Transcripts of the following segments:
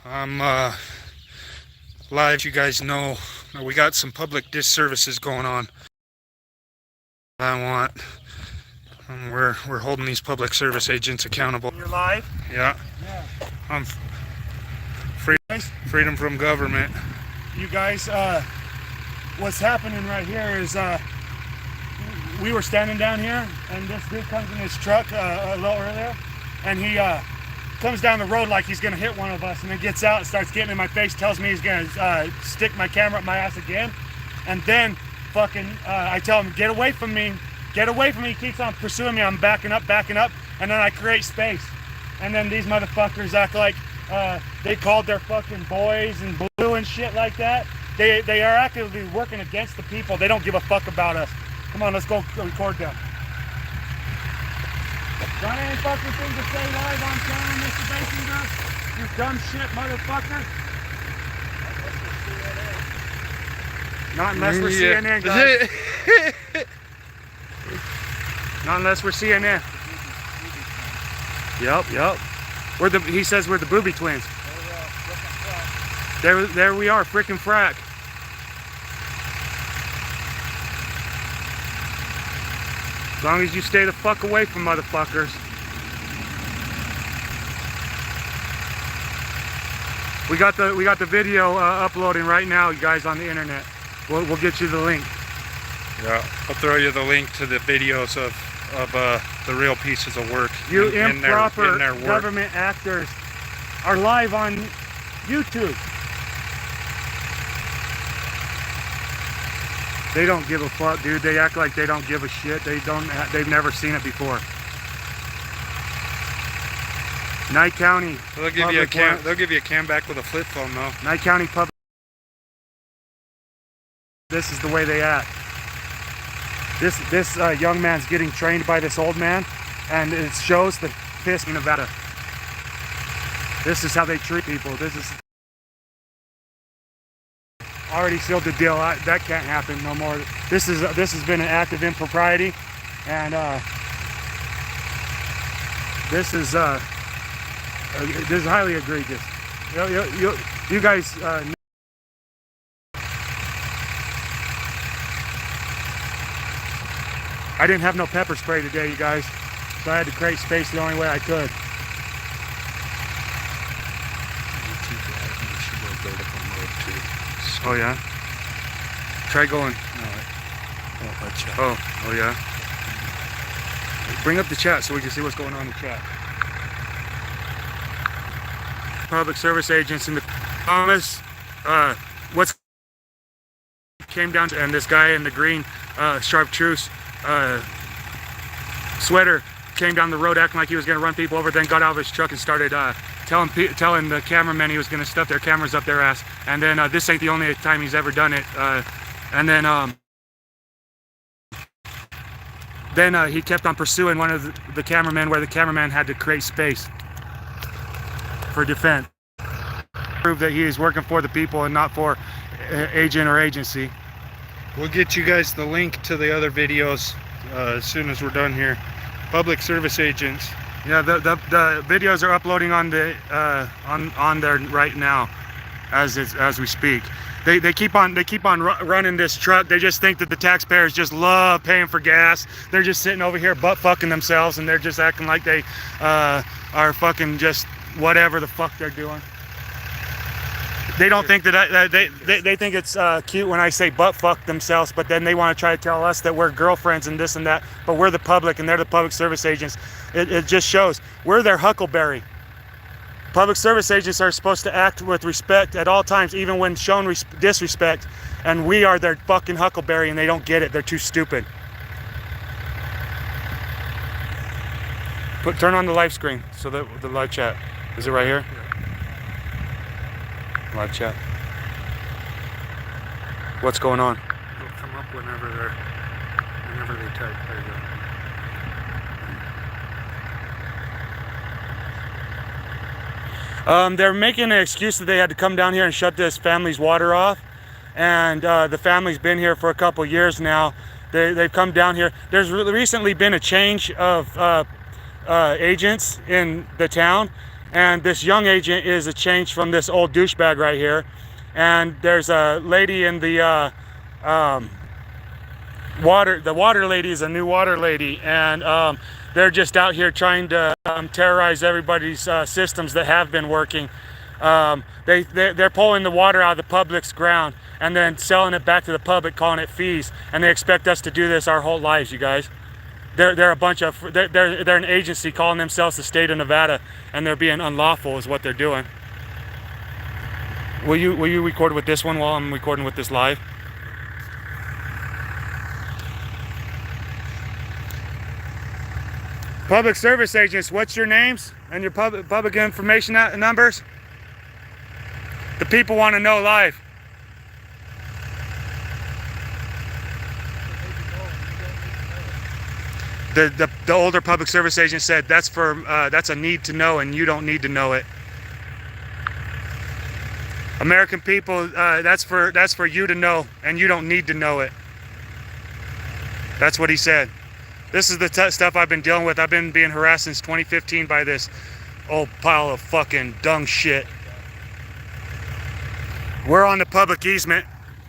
I'm live. You guys know we got some public disservices going on. I want we're holding these public service agents accountable. You're live? Yeah. Yeah. I'm freedom from government. You guys, what's happening right here is we were standing down here, and this dude comes in his truck a little earlier, and he comes down the road like he's gonna hit one of us, and then gets out and starts getting in my face, tells me he's gonna stick my camera up my ass again, and then fucking I tell him, get away from me, get away from me. He keeps on pursuing me. I'm backing up, and then I create space, and then these motherfuckers act like they called their fucking boys and blue and shit like that. They are actively working against the people. They don't give a fuck about us. Come on, let's go record them. Got any fucking thing to say live on camera, Mr. Basinger? You dumb shit motherfucker. Not unless we're CNN, guys. Not unless we're CNN. Yep. He says we're the booby twins. There we are, frickin' frack. As long as you stay the fuck away from motherfuckers. We got the video uploading right now, you guys, on the internet. We'll get you the link. Yeah, I'll throw you the link to the videos of the real pieces of work. You in improper their work. government actors are live on YouTube. They don't give a fuck, dude. They act like they don't give a shit. They've never seen it before. Knight County. They'll give you a cam. They'll give you a cam back with a flip phone, though. Knight County Public. This is the way they act. This young man's getting trained by this old man, and it shows the piss in Nevada. This is how they treat people. This is already sealed the deal. That can't happen no more. This has been an act of impropriety, and this is highly egregious. You guys. I didn't have no pepper spray today, you guys, so I had to create space the only way I could. Oh yeah? Try going. Oh yeah? Bring up the chat so we can see what's going on in the chat. Public service agents in the Thomas, what's came down to, and this guy in the green chartreuse sweater came down the road acting like he was going to run people over, then got out of his truck and started telling the cameramen he was going to stuff their cameras up their ass. And then this ain't the only time he's ever done it. And then he kept on pursuing one of the cameramen, where the cameraman had to create space for defense. Prove that he is working for the people and not for agent or agency. We'll get you guys the link to the other videos as soon as we're done here. Public service agents. Yeah, the videos are uploading on the on there right now, as we speak. They keep on running this truck. They just think that the taxpayers just love paying for gas. They're just sitting over here butt fucking themselves, and they're just acting like they are fucking just whatever the fuck they're doing. They don't think that they think it's cute when I say butt fuck themselves, but then they want to try to tell us that we're girlfriends and this and that, but we're the public and they're the public service agents. It just shows we're their huckleberry. Public service agents are supposed to act with respect at all times, even when shown disrespect, and we are their fucking huckleberry, and they don't get it. They're too stupid. Turn on the live screen so that the live chat. Is it right here? Live chat. What's going on? They'll come up whenever they type. There you go. They're making an excuse that they had to come down here and shut this family's water off, and the family's been here for a couple years now. They've come down here. There's recently been a change of agents in the town. and this young agent is a change from this old douchebag right here. And there's a lady in the water lady is a new water lady, and they're just out here trying to terrorize everybody's systems that have been working. They're pulling the water out of the public's ground and then selling it back to the public, calling it fees, and they expect us to do this our whole lives, you guys. They're a bunch of they're an agency calling themselves the state of Nevada, and they're being unlawful is what they're doing. Will you record with this one while I'm recording with this live? Public service agents, what's your names and your public information numbers? The people want to know live. The older public service agent said that's a need to know, and you don't need to know it. American people, that's for you to know, and you don't need to know it. That's what he said. This is the stuff I've been dealing with. I've been being harassed since 2015 by this old pile of fucking dung shit. We're on the public easement.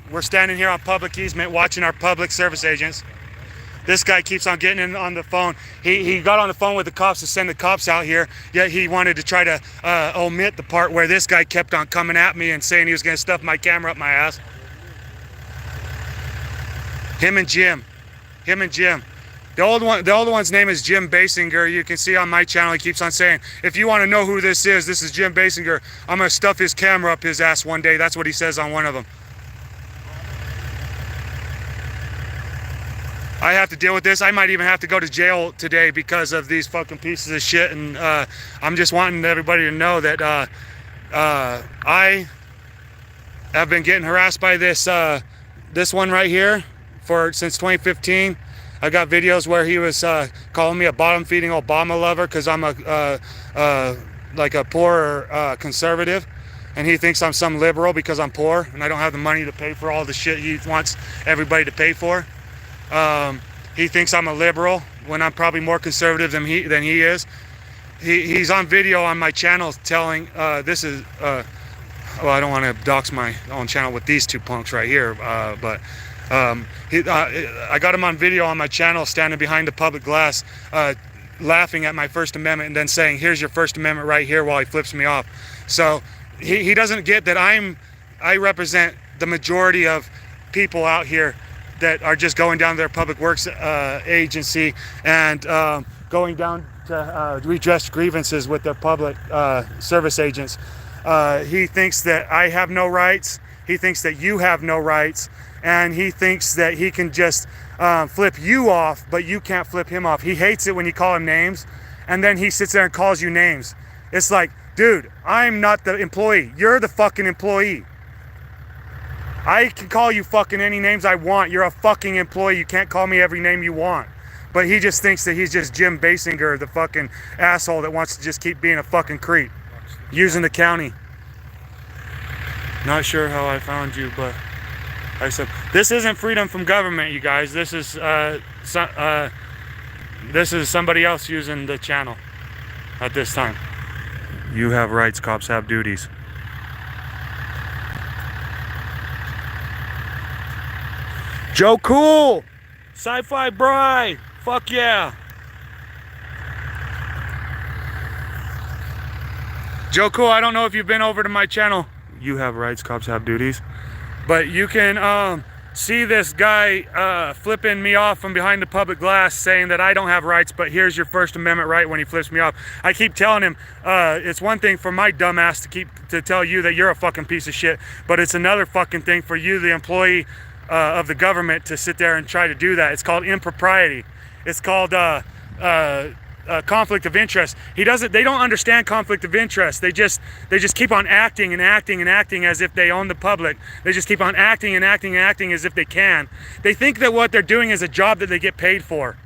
We're standing here on public easement watching our public service agents. This guy keeps on getting in on the phone. He got on the phone with the cops to send the cops out here, yet he wanted to try to omit the part where this guy kept on coming at me and saying he was going to stuff my camera up my ass. Him and Jim. The older one's name is Jim Basinger. You can see on my channel, he keeps on saying, if you want to know who this is Jim Basinger. I'm going to stuff his camera up his ass one day. That's what he says on one of them. I have to deal with this. I might even have to go to jail today because of these fucking pieces of shit. And I'm just wanting everybody to know that I have been getting harassed by this one right here since 2015. I got videos where he was calling me a bottom-feeding Obama lover because I'm like a poor conservative, and he thinks I'm some liberal because I'm poor and I don't have the money to pay for all the shit he wants everybody to pay for. He thinks I'm a liberal when I'm probably more conservative than he is. He's on video on my channel telling this is well, I don't want to dox my own channel with these two punks right here, but I got him on video on my channel standing behind the public glass laughing at my First Amendment and then saying, here's your First Amendment right here, while he flips me off. So he doesn't get that I represent the majority of people out here that are just going down to their public works agency and going down to redress grievances with their public service agents. He thinks that I have no rights. He thinks that you have no rights. And he thinks that he can just flip you off, but you can't flip him off. He hates it when you call him names, and then he sits there and calls you names. It's like, dude, I'm not the employee. You're the fucking employee. I can call you fucking any names I want. You're a fucking employee. You can't call me every name you want. But he just thinks that he's just Jim Basinger, the fucking asshole that wants to just keep being a fucking creep, using the county. Not sure how I found you, but I said, this isn't freedom from government, you guys. This is somebody else using the channel at this time. You have rights, cops have duties. Joe Cool! Sci-Fi Bri! Fuck yeah! Joe Cool, I don't know if you've been over to my channel. You have rights, cops have duties. But you can see this guy flipping me off from behind the public glass saying that I don't have rights, but here's your First Amendment right when he flips me off. I keep telling him it's one thing for my dumb ass to tell you that you're a fucking piece of shit, but it's another fucking thing for you, the employee of the government, to sit there and try to do that. It's called impropriety. It's called conflict of interest. They don't understand conflict of interest. They just keep on acting and acting and acting as if they own the public. They just keep on acting and acting and acting as if they can. They think that what they're doing is a job that they get paid for.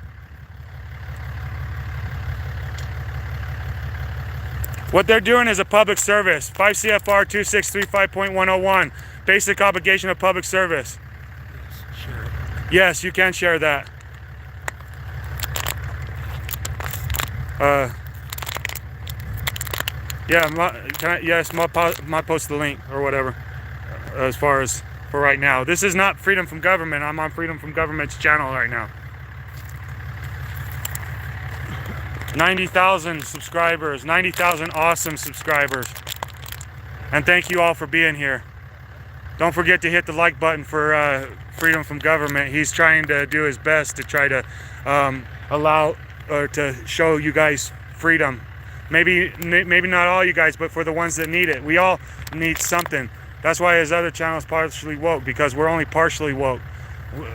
What they're doing is a public service. 5 CFR 2635.101, basic obligation of public service. Yes, you can share that. Yeah, yes, might post the link or whatever. As far as for right now, this is not Freedom from Government. I'm on Freedom from Government's channel right now. 90,000 subscribers, 90,000 awesome subscribers, and thank you all for being here. Don't forget to hit the like button for Freedom from Government. He's trying to do his best to try to allow or to show you guys freedom. Maybe not all you guys, but for the ones that need it. We all need something. That's why his other channel is partially woke, because we're only partially woke.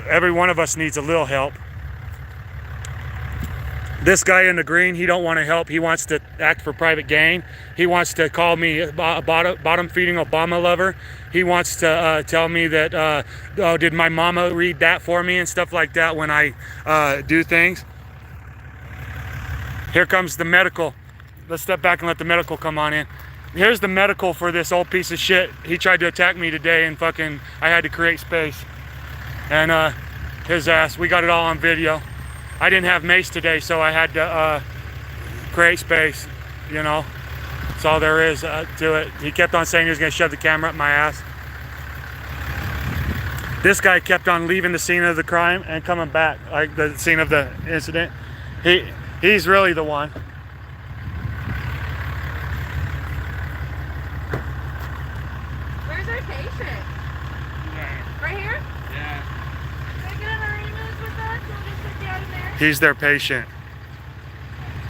Every one of us needs a little help. This guy in the green, he don't want to help. He wants to act for private gain. He wants to call me a bottom-feeding Obama lover. He wants to tell me that, oh, did my mama read that for me and stuff like that when I do things. Here comes the medical. Let's step back and let the medical come on in. Here's the medical for this old piece of shit. He tried to attack me today and fucking, I had to create space. And his ass, we got it all on video. I didn't have mace today, so I had to create space, you know. That's all there is to it. He kept on saying he was gonna shove the camera up my ass. This guy kept on leaving the scene of the crime and coming back, like the scene of the incident. He's really the one. Where's our patient? Right here? Yeah. Can I get an arrangement with us? We'll just sit down in there. He's their patient.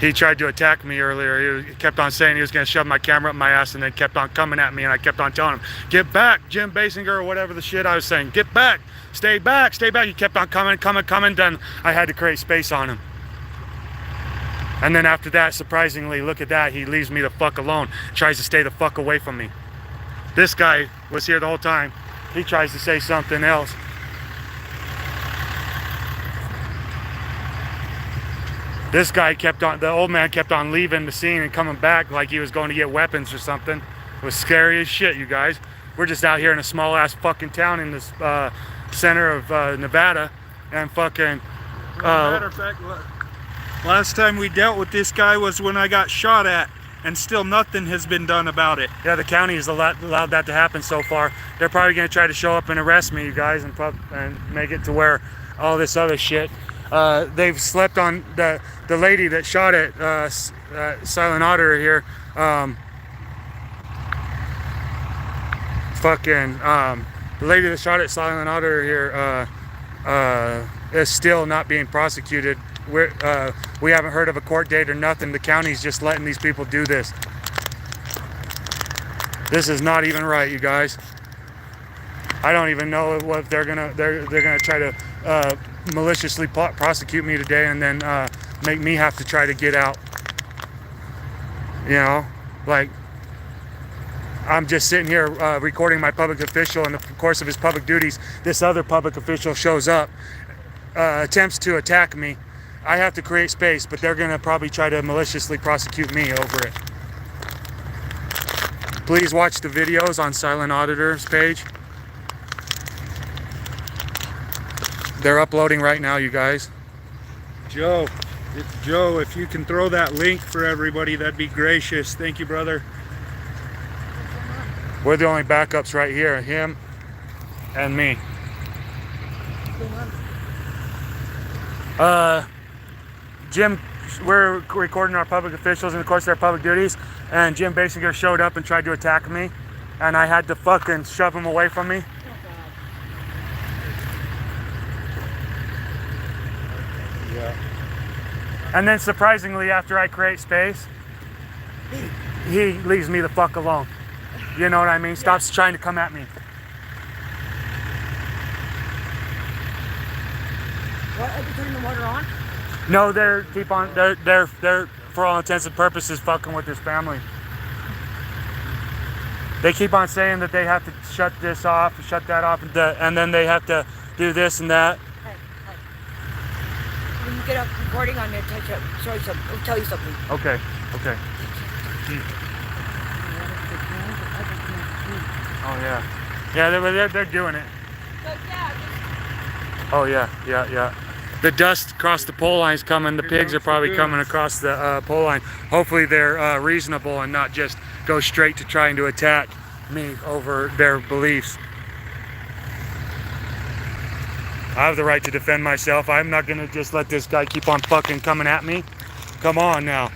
He tried to attack me earlier. He kept on saying he was going to shove my camera up my ass, and then kept on coming at me, and I kept on telling him, get back, Jim Basinger, or whatever the shit I was saying. Get back, stay back, stay back. He kept on coming, then I had to create space on him. And then after that, surprisingly, look at that, he leaves me the fuck alone, tries to stay the fuck away from me. This guy was here the whole time. He tries to say something else. This guy kept on, the old man kept on leaving the scene and coming back like he was going to get weapons or something. It was scary as shit, you guys. We're just out here in a small ass fucking town in this center of Nevada, and fucking... Matter of fact, last time we dealt with this guy was when I got shot at, and still nothing has been done about it. Yeah, the county has allowed that to happen so far. They're probably going to try to show up and arrest me, you guys, and make it to where all this other shit. They've slept on the lady that shot at Silent Auditor here. The lady that shot at Silent Auditor here is still not being prosecuted. We haven't heard of a court date or nothing. The county's just letting these people do this. This is not even right, you guys. I don't even know what they're gonna try to maliciously prosecute me today, and then make me have to try to get out. You know, like, I'm just sitting here recording my public official. In the course of his public duties, this other public official shows up, attempts to attack me. I have to create space, but they're gonna probably try to maliciously prosecute me over it. Please watch the videos on Silent Auditor's page. They're uploading right now, you guys. Joe, it's Joe. If you can throw that link for everybody, that'd be gracious. Thank you, brother. We're the only backups right here, him and me. Jim, we're recording our public officials in the course of their public duties, and Jim Basinger showed up and tried to attack me, and I had to fucking shove him away from me. Yeah. And then surprisingly, after I create space, he leaves me the fuck alone. You know what I mean? Stops trying to come at me. What, are you turning the water on? No, they're for all intents and purposes fucking with his family. They keep on saying that they have to shut this off, shut that off, and then they have to do this and that. Hey. When you get up recording, I'm going to tell you something. Okay. Oh yeah, they're doing it. So, yeah, Oh yeah. The dust across the pole line's coming. The pigs are probably coming across the pole line. Hopefully they're reasonable and not just go straight to trying to attack me over their beliefs. I have the right to defend myself. I'm not gonna just let this guy keep on fucking coming at me. Come on now.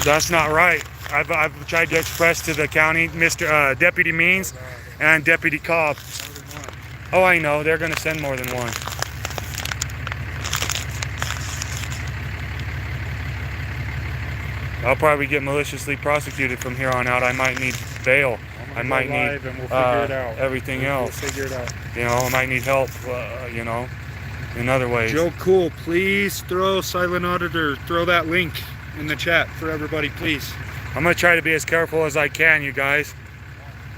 That's not right. I've tried to express to the county, Mr. Deputy Means and Deputy Cobb. Oh, I know. They're gonna send more than one. I'll probably get maliciously prosecuted from here on out. I might need bail. I might need everything else. We'll figure it out. You know, I might need help, you know, in other ways. Joe Cool, please throw Silent Auditor, throw that link in the chat for everybody, please. I'm going to try to be as careful as I can, you guys.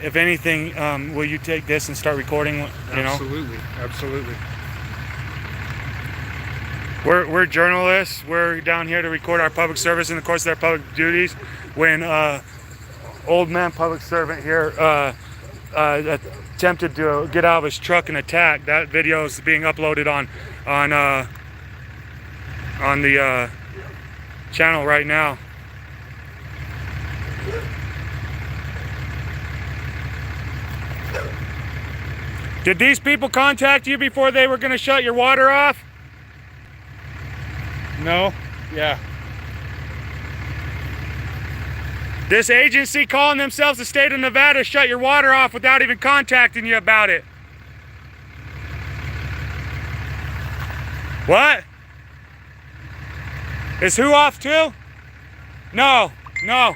If anything, will you take this and start recording, you know? Absolutely, absolutely. We're journalists. We're down here to record our public service in the course of our public duties. When old man public servant here attempted to get out of his truck and attack, that video is being uploaded on the channel right now. Did these people contact you before they were going to shut your water off? No? Yeah. This agency calling themselves the state of Nevada shut your water off without even contacting you about it. What? Is who off too? No, no.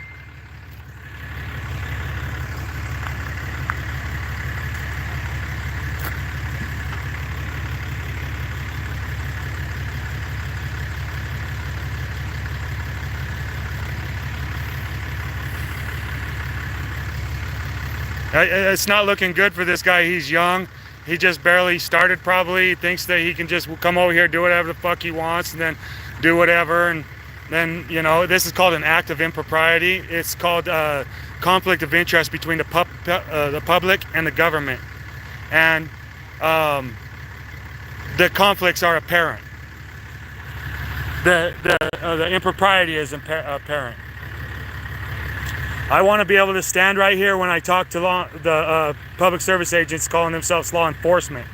It's not looking good for this guy. He's young. He just barely started probably. He thinks that he can just come over here, do whatever the fuck he wants, and then do whatever. And then, you know, this is called an act of impropriety. It's called conflict of interest between the public and the government. And the conflicts are apparent. The impropriety is apparent. I want to be able to stand right here when I talk to the public service agents calling themselves law enforcement.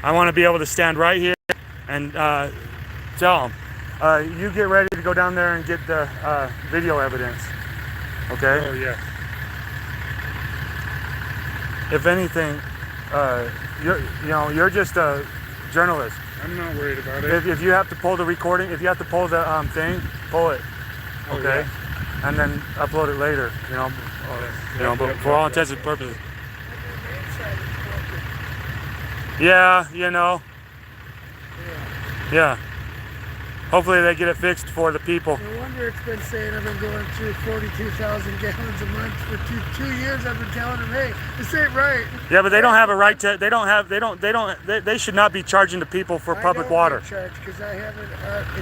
I want to be able to stand right here and tell them, you get ready to go down there and get the video evidence. Okay? Oh, yeah. If anything, you're just a journalist. I'm not worried about it. If you have to pull the recording, if you have to pull the thing, pull it. Oh, Okay? yeah. And then upload it later, you know. But for all intents and purposes. Yeah, you know. Yeah. Hopefully they get it fixed for the people. No wonder it's been saying I've been going through 42,000 gallons a month for two years. I've been telling them, hey, this ain't right. Yeah, but they don't have a right to. They should not be charging the people for public water. Because I haven't.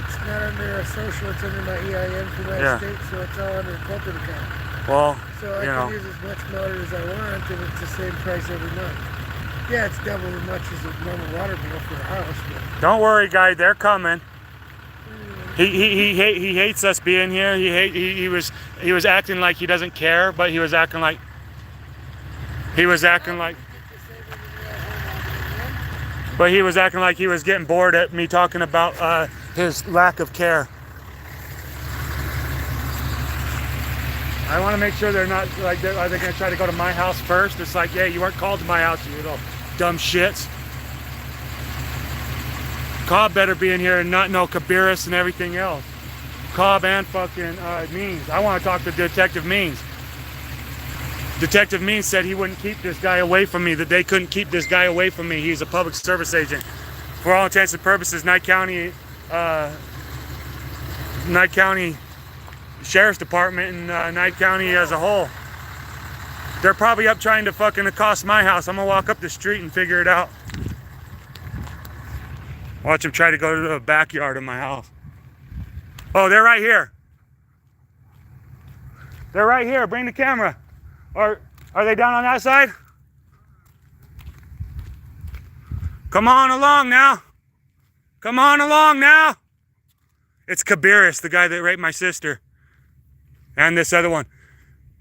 It's not under a social. It's under my EIN for my state, so it's all under a corporate account. Well, so I can use as much water as I want, and it's the same price every month. Yeah, it's double as much as a normal water bill for a house. But don't worry, guy. They're coming. He hates us being here. He was acting like he doesn't care, but he was acting like he was getting bored at me talking about his lack of care. I want to make sure they're not like are they going to try to go to my house first? It's like, yeah, you weren't called to my house, you little dumb shits. Cobb better be in here and not know Cabiris and everything else. Cobb and fucking Means. I want to talk to Detective Means. Detective Means said he wouldn't keep this guy away from me, that they couldn't keep this guy away from me. He's a public service agent. For all intents and purposes, Knight County Sheriff's Department and Knight County as a whole, they're probably up trying to fucking accost my house. I'm gonna walk up the street and figure it out. Watch them try to go to the backyard of my house. Oh, they're right here. They're right here. Bring the camera. Or are they down on that side? Come on along now. Come on along now. It's Kabiris, the guy that raped my sister. And this other one.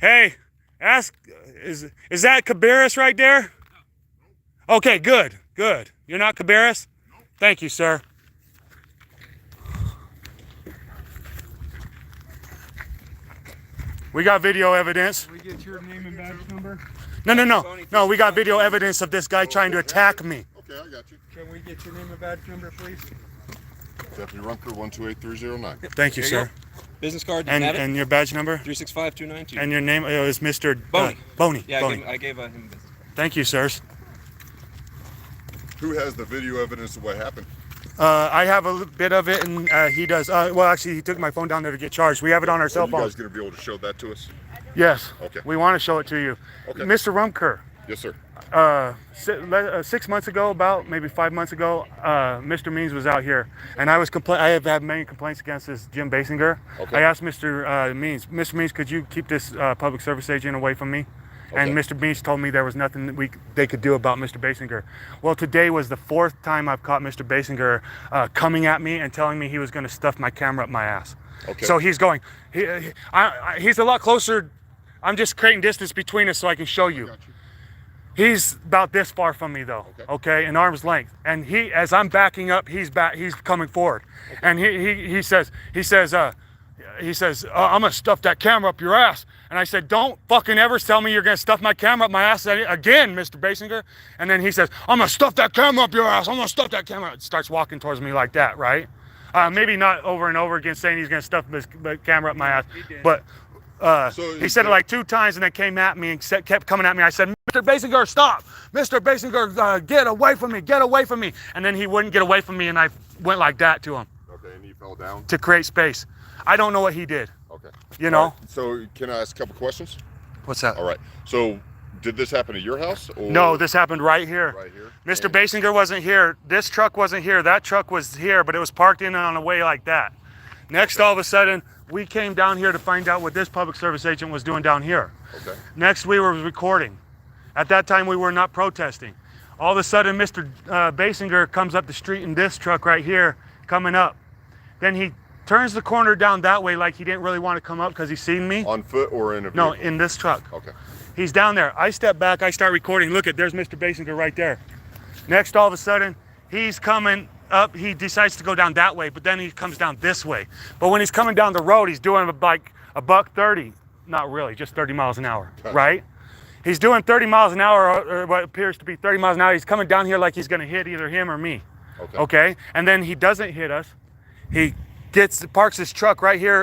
Hey, ask, is that Kabiris right there? Okay, good, good. You're not Kabiris? Thank you, sir. We got video evidence. We get your name and badge number? No, we got video evidence of this guy trying to attack me. Okay, I got you. Can we get your name and badge number, please? Deputy Rumker 128309. Thank you, sir. Business card. And your badge number? 365292. And your name is Mr. Boney. Boney. Yeah, Boney. I gave him business card. Thank you, sirs. Who has the video evidence of what happened? I have a bit of it, and he does. Well, actually, he took my phone down there to get charged. We have it on our cell Are you phone. guys going to be able to show that to us? Yes. Okay. We want to show it to you. Okay. Mr. Rumker, Yes, sir. 6 months ago, about maybe 5 months ago, Mr. Means was out here, and I have had many complaints against this Jim Basinger. Okay. I asked Mr. Means, Mr. Means, could you keep this public service agent away from me? And Okay. Mr. Means told me there was nothing that they could do about Mr. Basinger. Well, today was the 4th time I've caught Mr. Basinger coming at me and telling me he was going to stuff my camera up my ass. Okay. So he's going. He's a lot closer. I'm just creating distance between us so I can show you. Got you. He's about this far from me though, okay, in arm's length. And as I'm backing up, he's coming forward. And he says, I'm gonna stuff that camera up your ass. And I said, don't fucking ever tell me you're gonna stuff my camera up my ass again, Mr. Basinger. And then he says, I'm gonna stuff that camera up your ass. I'm gonna stuff that camera. Starts walking towards me like that, right? Maybe not over and over again saying he's gonna stuff the camera up my ass, but he said it like 2 times and then came at me and kept coming at me. I said, Mr. Basinger, stop! Mr. Basinger, get away from me, get away from me. And then he wouldn't get away from me and I went like that to him Okay, and you fell down? to create space. I don't know what he did, Okay. you know? All right, so can I ask a couple questions? What's that? All right. So did this happen at your house? Or No, this happened right here. right here? Mr. And- Basinger wasn't here. This truck wasn't here. That truck was here, but it was parked in on a way like that. Next, all of a sudden, we came down here to find out what this public service agent was doing down here. Okay. Next, we were recording. At that time, we were not protesting. All of a sudden, Mr. Basinger comes up the street in this truck right here, coming up. Then he turns the corner down that way like he didn't really want to come up because he's seen me. On foot or in a vehicle? No, in this truck. Okay. He's down there. I step back, I start recording. Look there's Mr. Basinger right there. Next, all of a sudden, he's coming up. He decides to go down that way, but then he comes down this way. But when he's coming down the road, he's doing like a $130. Not really, just 30 miles an hour, right? He's doing 30 miles an hour, or what appears to be 30 miles an hour. He's coming down here like he's gonna hit either him or me. Okay? And then he doesn't hit us. He parks his truck right here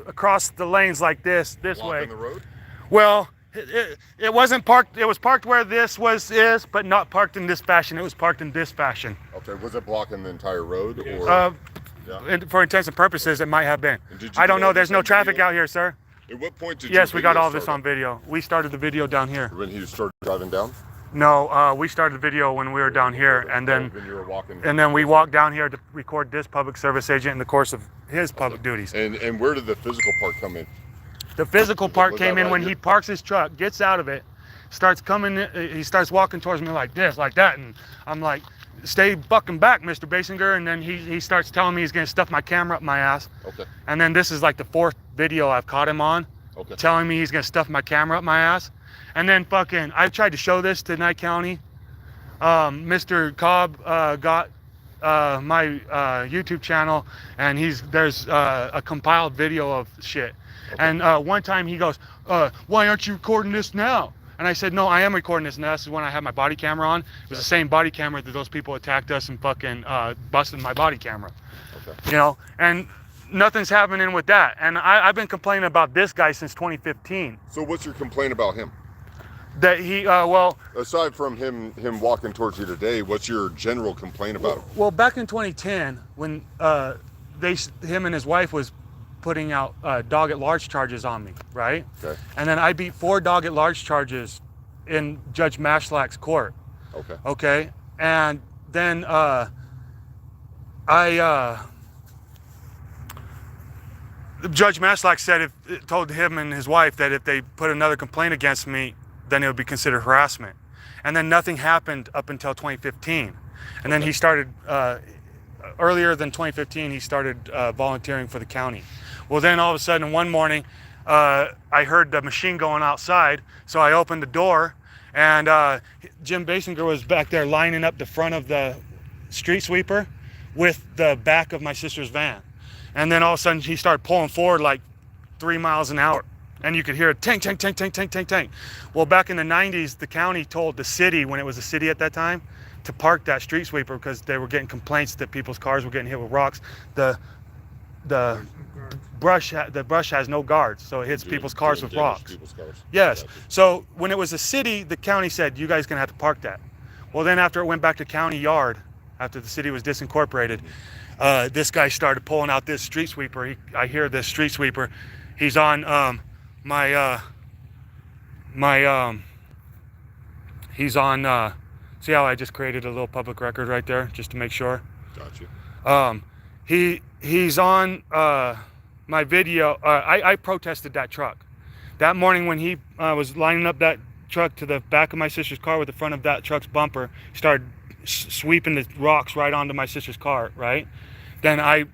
across the lanes like this Blocking way. the road? Well, it wasn't parked. It was parked where this is, but not parked in this fashion. It was parked in this fashion. Okay. Was it blocking the entire road or? Yeah. And for intents and purposes, it might have been. And did you I don't get know. all There's this no on traffic video? out here, sir. At what point did Yes, your we got video all this start on video. We started the video down here. When he started driving down? No, we started the video when we were down here, and then When you were walking. we walked down here to record this public service agent in the course of his public duties. And where did the physical part come in? The physical part was that came in right when here? he parks his truck, gets out of it, starts coming, he starts walking towards me like this, like that, and I'm like, stay fucking back, Mr. Basinger, and then he starts telling me he's gonna stuff my camera up my ass. Okay. And then this is like the 4th video I've caught him on, Okay. telling me he's gonna stuff my camera up my ass. And then fucking, I've tried to show this to Nye County. Mr. Cobb got my YouTube channel, and there's a compiled video of shit. Okay. And one time he goes, why aren't you recording this now? And I said, no, I am recording this, and this is when I had my body camera on. It was the same body camera that those people attacked us and fucking busted my body camera. Okay. You know, and nothing's happening with that. And I've been complaining about this guy since 2015. So what's your complaint about him? That he, well, Aside from him walking towards you today, what's your general complaint about him? well, back in 2010, when him and his wife was putting out dog at large charges on me, right? Okay. And then I beat 4 dog at large charges in Judge Mashlack's court. Okay. Okay. And then Judge Mashlack said told him and his wife that if they put another complaint against me, then it would be considered harassment. And then nothing happened up until 2015. And then he started earlier than 2015, he started volunteering for the county. Well, then all of a sudden one morning, I heard the machine going outside, so I opened the door, and Jim Basinger was back there lining up the front of the street sweeper with the back of my sister's van. And then all of a sudden he started pulling forward like 3 miles an hour. And you could hear it, tank, tank, tank, tank, tank, tank, tank. Well, back in the 90s, the county told the city, when it was a city at that time, to park that street sweeper because they were getting complaints that people's cars were getting hit with rocks. The brush has no guards, so it hits people's cars with rocks. People's cars. Yes. Gotcha. So when it was a city, the county said, you guys gonna have to park that. Well, then after it went back to county yard, after the city was disincorporated, this guy started pulling out this street sweeper. I hear this street sweeper. He's on he's on, see how I just created a little public record right there, just to make sure? Gotcha. He's on my video. I protested that truck. That morning when he was lining up that truck to the back of my sister's car with the front of that truck's bumper, started sweeping the rocks right onto my sister's car, right? Then I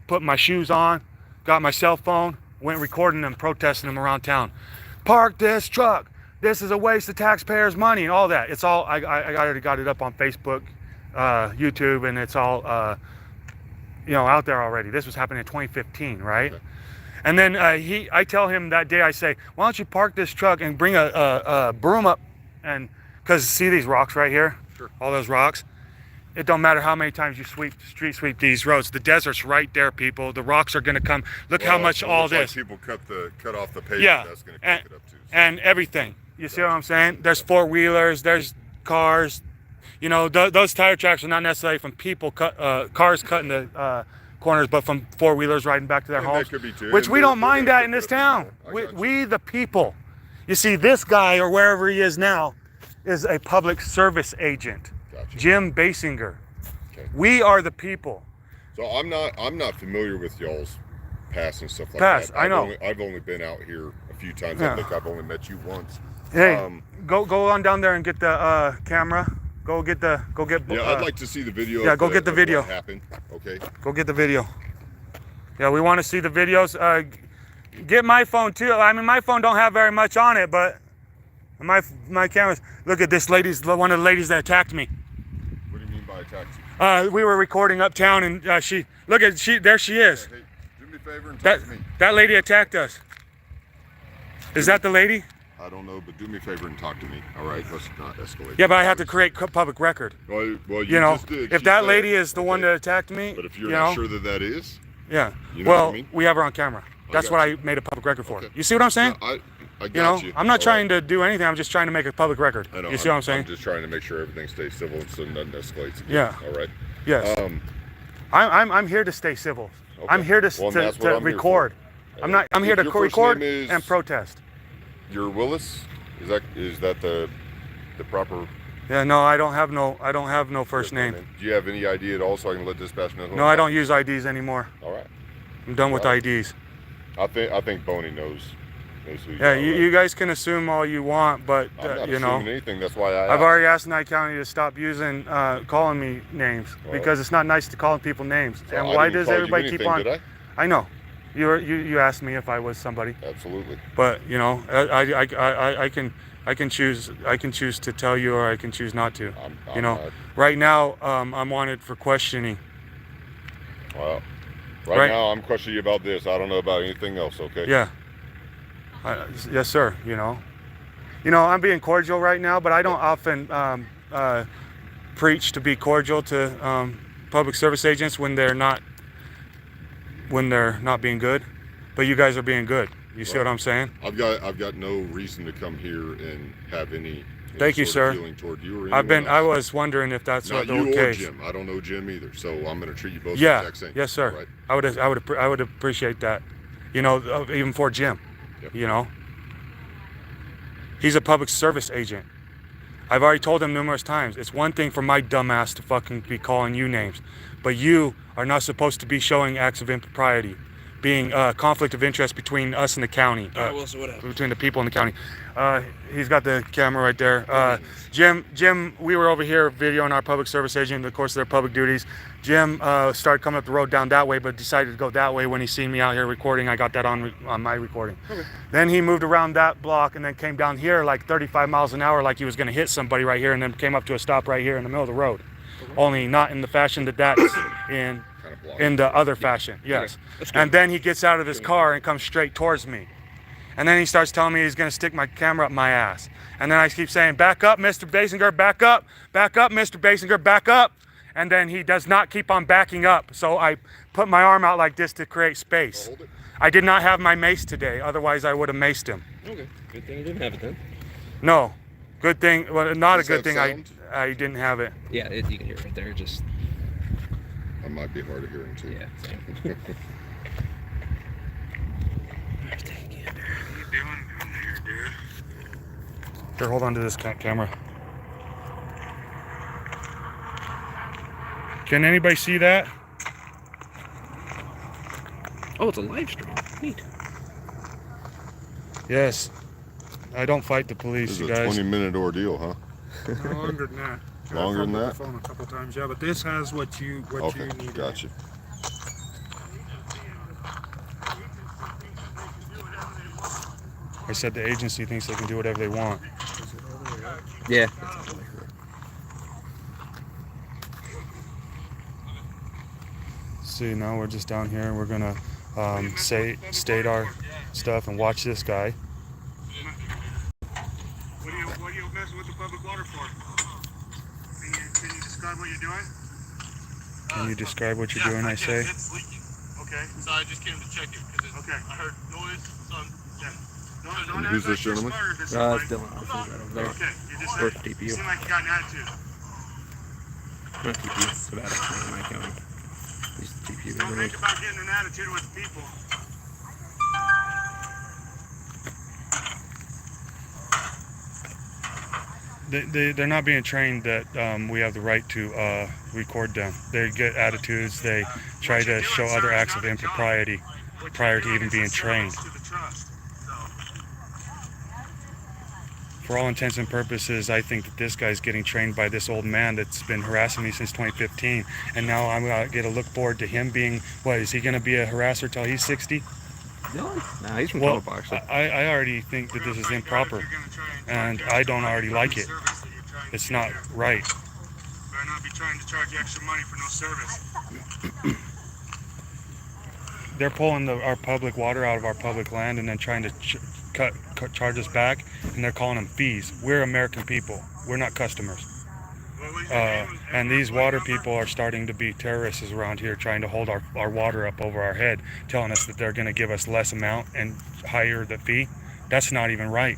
put my shoes on, got my cell phone, went recording them, protesting them around town. Park this truck. This is a waste of taxpayers' money and all that. It's all, I already got it up on Facebook, YouTube, and it's all, out there already. This was happening in 2015, right? Okay. And then I tell him that day, I say, why don't you park this truck and bring a broom up, and because see these rocks right here? Sure. All those rocks? It don't matter how many times you street sweep these roads. The desert's right there, people. The rocks are gonna come. Look how much all this. Like people cut off the pavement. Yeah, that's gonna pick it up too. So. And everything. You see what I'm saying? There's four-wheelers. There's cars. Those tire tracks are not necessarily from people cars cutting the corners, but from four-wheelers riding back to their homes. That could be too. Which we don't mind that in this town. We the people. You see, this guy or wherever he is now is a public service agent. Gotcha. Jim Basinger. Okay. We are the people. So I'm not familiar with y'all's past and stuff like past, that. I know. I've only been out here a few times. Yeah. I think I've only met you once. Hey, go on down there and get the camera. Go get. Yeah, I'd like to see the video. Yeah, go get the video. What happened? Okay. Go get the video. Yeah, we want to see the videos. Get my phone too. I mean, my phone don't have very much on it, but my cameras. Look at this lady's one of the ladies that attacked me. What do you mean by attacked you? We were recording uptown, and there she is. Hey, do me a favor and talk to me. That lady attacked us. Is that the lady? I don't know, but do me a favor and talk to me. All right, let's not escalate. Yeah, but I have to create public record. Well, you just did. If that lady is the one that attacked me, but if you're not sure that is, yeah. You know what I mean? We have her on camera. That's what I made a public record for. Okay. You see what I'm saying? No, I got you. I'm not trying to do anything. I'm just trying to make a public record. I know. You see what I'm saying? I'm just trying to make sure everything stays civil and so nothing escalates again. Yeah. All right. Yes. I'm here to stay civil. Okay. I'm here to record. I'm here to record and protest. You're Willis? Is that the proper? Yeah. No, I don't have no first name. Do you have any ID at all, so I can let dispatch know? No, I don't use IDs anymore. All right. I'm done with IDs. I think Boney knows who you are. Yeah, you guys can assume all you want, but I'm not assuming anything. That's why I've already asked Nye County to stop using calling me names because it's not nice to call people names. So and why does everybody keep on? Did I know. You asked me if I was somebody. Absolutely. But I can choose to tell you, or I can choose not to. I'm not. Right now I'm wanted for questioning. Well, right now I'm questioning you about this. I don't know about anything else. Okay. Yeah. Yes, sir. I'm being cordial right now, but I don't often preach to be cordial to public service agents when they're not being good. But you guys are being good. You see what I'm saying? I've got no reason to come here and have any Thank you, sir. feeling toward you or I was wondering if that's not the you case. or Jim. I don't know Jim either, so I'm going to treat you both the exact same. Yes, sir. Right. I would appreciate that. Even for Jim. Yep. He's a public service agent. I've already told him numerous times. It's one thing for my dumbass to fucking be calling you names, but you are not supposed to be showing acts of impropriety. being conflict of interest between us and the county. All right, well, so what happened? Between the people in the county. He's got the camera right there. Jim, we were over here videoing our public service agent, of course, their public duties. Jim started coming up the road down that way, but decided to go that way when he seen me out here recording. I got that on my recording. Okay. Then he moved around that block and then came down here like 35 miles an hour, like he was going to hit somebody right here, and then came up to a stop right here in the middle of the road. Okay. Only not in the fashion that's in the other fashion. Yes. Okay. And then he gets out of his car and comes straight towards me. And then he starts telling me he's going to stick my camera up my ass. And then I keep saying, back up, Mr. Basinger, back up, Mr. Basinger, back up. And then he does not keep on backing up. So I put my arm out like this to create space. I did not have my mace today. Otherwise, I would have maced him. Okay. Good thing you didn't have it then. No. Good thing. Well, not a good thing sound? I didn't have it. Yeah, you can hear it right there. Just. I might be hard of hearing too. Yeah. Same. What are you doing down here, dude? Here, hold on to this camera. Can anybody see that? Oh, it's a live stream. Neat. Yes. I don't fight the police, This you is a guys. 20-minute ordeal, huh? No, longer than that. Longer than I that? phone a couple times, yeah. But this has what you Okay, need. gotcha. I said the agency thinks they can do whatever they want. Yeah. See, now we're just down here. We're gonna state our stuff and watch this guy. What are you messing with the public water for? Can you describe what you're doing? Can you describe what you're doing? I say. It's leaking. Okay. So I just came to check it because Okay. I heard noise. So And who's this gentleman? It's Dylan. This is right over there. Okay. You just Work you TPU. seem like you got an attitude. Not TPU. It's about actually in my county. He's TPU. Don't think about getting an attitude with people. They're not being trained that we have the right to record them. They get attitudes. They try to show other acts of impropriety prior to even being trained. For all intents and purposes, I think that this guy's getting trained by this old man that's been harassing me since 2015. And now I'm going to get a look forward to him being, what, is he going to be a harasser till he's 60? Dylan? Nah, he's from Well, Boxer. I already think that this is improper. And I don't already like it. It's not right. Better not be trying to charge you extra money for no service. They're pulling our public water out of our public land and then trying to charge us back, and they're calling them fees. We're American people. We're not customers. And these water people are starting to be terrorists around here, trying to hold our water up over our head, telling us that they're going to give us less amount and higher the fee. That's not even right.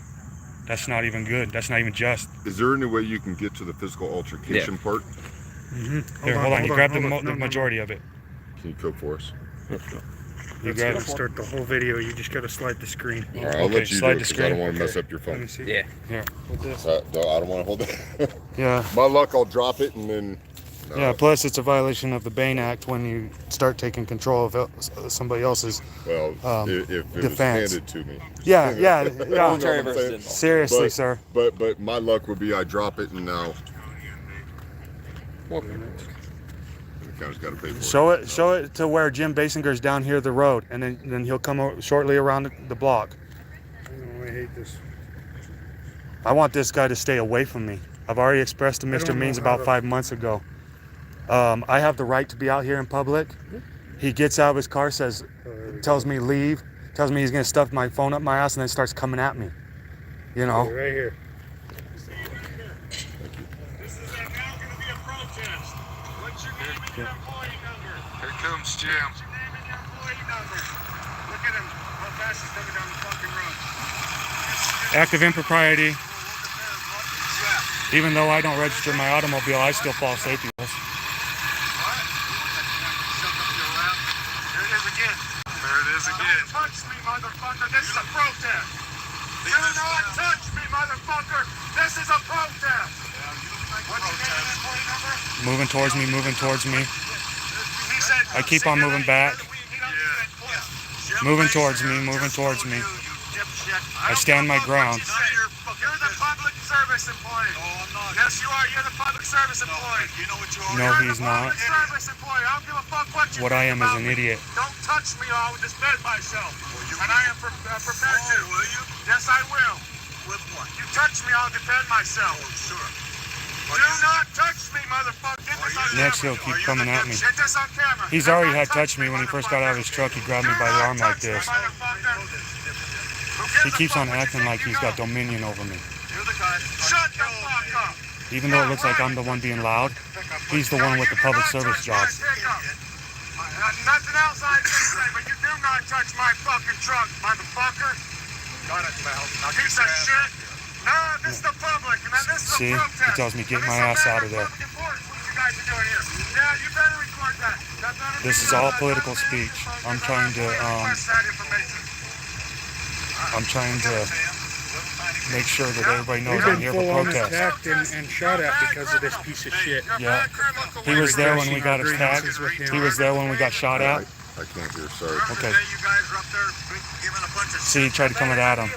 That's not even good. That's not even just. Is there any way you can get to the physical altercation part? Here, hold on. You grab the majority of it. Can you code for us? You grab it. Start the whole video. You just gotta slide the screen. All right, I'll Okay, let you do slide it the because I screen. don't want to mess up your Let phone. me see. Yeah. Here. No, I don't want to hold that. Yeah. My luck, I'll drop it and then. No. Yeah. Plus, it's a violation of the Bain Act when you start taking control of somebody else's. Well, if it was defense. handed to me. Yeah. Yeah. You know Yeah. what I'm saying? Seriously, But- sir. But my luck would be I drop it and now the county's got to pay for it. Show it to where Jim Basinger's down here the road, and then he'll come shortly around the block. I hate this. I want this guy to stay away from me. I've already expressed to I Mr. don't know Means how about to- 5 months ago. I have the right to be out here in public. He gets out of his car, tells me leave, tells me he's gonna stuff my phone up my ass, and then starts coming at me. You know. Right here. This is now going to be a protest. What's your name and your employee number? Here comes Jim. What's your name and your employee number? Look at him. How fast he's coming down the fucking road. Act of impropriety. Even though I don't register my automobile, I still fall safety rules. Shut up your lap. There it is again. There it is again. Don't touch me, motherfucker. This is a protest. Do not touch me, motherfucker. This is a protest. What's your name and employee number? Moving towards me, moving towards me. He said, I keep on moving back. He doesn't say Moving towards me, moving towards me. I stand my ground. You're the public service employee. No, I'm not. Yes, you are. You're the public service employee. You know what you are? No, he's not. Public service employee. I don't give a fuck what you What think I am is about an me. idiot. Don't touch me or I will defend myself. And I am prepared to. Will you? Yes, I will. With what? You touch me, I'll defend myself. Oh, sure. Do not touch me, motherfucker. Get this on Next camera. he'll keep coming at me. Get this on camera. He's Do already not had touched touch me when he first got out of his truck. He grabbed me by the arm like this. He keeps on acting like he's got dominion over me. Shut the fuck up. Even though it looks like I'm the one being loud, he's the one with the public service jobs. Nothing else I can say, but you do not touch my fucking truck, motherfucker. Got it, now piece of shit. No, this is the public, and this is See? a protest. He tells me, get my ass out of there. What you guys are doing here. Yeah, you better record that. That's not a This is video. all That's political not a video. speech. I'm trying to make sure that everybody knows We've I'm been here for full on protest. attacked and shot at because of this piece of shit. Yeah. He was there when we got attacked. He was there when we got shot at. I can't hear, sorry. Okay. You guys are up there giving a bunch of See, he tried to come at Adam. And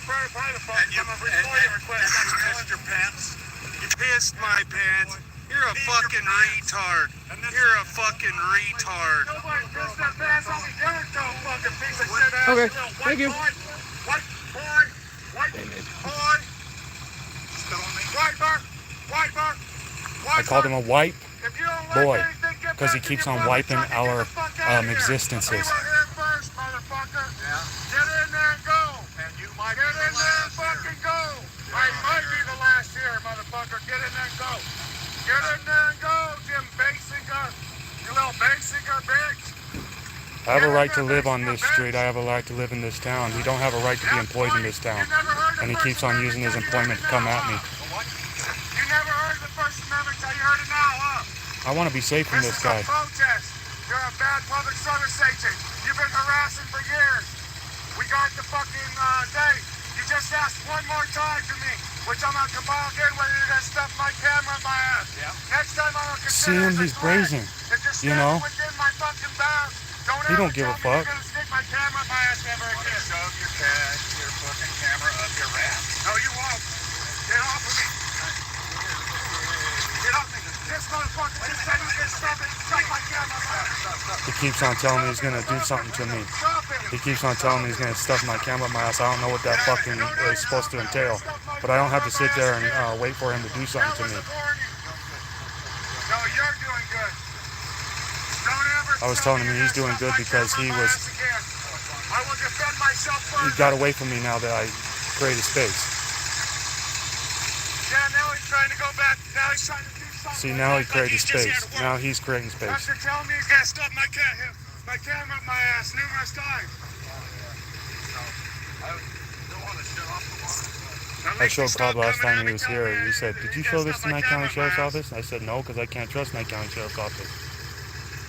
you pissed your pants. You pissed my pants. You're a fucking retard. You're a fucking retard. Okay, thank you. White bar. I called him a white boy because he keeps on wiping our existences. Get in there and go. And you might get in there and fucking go. I might be the last here, motherfucker. Get in there and go. Get in there and go, Jim Basinger. You little Basinger bitch. I have a right to live on this street. I have a right to live in this town. He don't have a right to be employed in this town. And he keeps on using his employment to come at me. You never heard the First Amendment till you heard it now, huh? I want to be safe from this guy. This is a protest. You're a bad public service agent. You've been harassing for years. We got the fucking date. You just asked one more time to me, which I'm gonna come out again whether you're gonna stuff my camera in my ass. Yeah. Next time I'm gonna See consider him, it a he's threat. brazen. If you're You know? standing within my fucking bounds, He don't give a fuck. You're gonna stick my camera in my ass ever again. Shove your fucking camera up your ass. No, you won't. Get off of me. Get off me. This motherfucker just said he's gonna stop it. Stick my camera in my ass. He keeps on telling me he's going to do something to me. Stop it. He keeps on telling me he's going to stuff my camera in my ass. I don't know what that fucking is supposed to entail. But I don't have to sit there and wait for him to do something to me. No, you're doing good. Don't ever I was telling him he's doing good because he I will defend myself he first. got away from me now that I created space. Yeah, now he's trying to go back. Now he's trying to do something. See, now he created He's just here space. to work. Now he's creating space. After telling me he's gonna stuff my camera in my ass numerous times. I showed Cobb last time he was here. He said, "Did you show this to Knight County Sheriff's Office?" I said, "No, because I can't trust Knight County Sheriff's Office."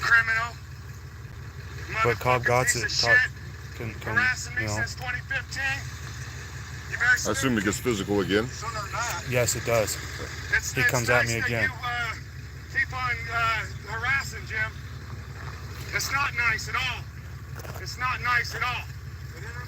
Criminal. But Cobb got it. Cobb can Harassing me you know. since 2015. You better I assume it gets physical again. Yes, it does. He comes at me nice that again. You, keep on harassing, Jim. It's not nice at all. It's not nice at all.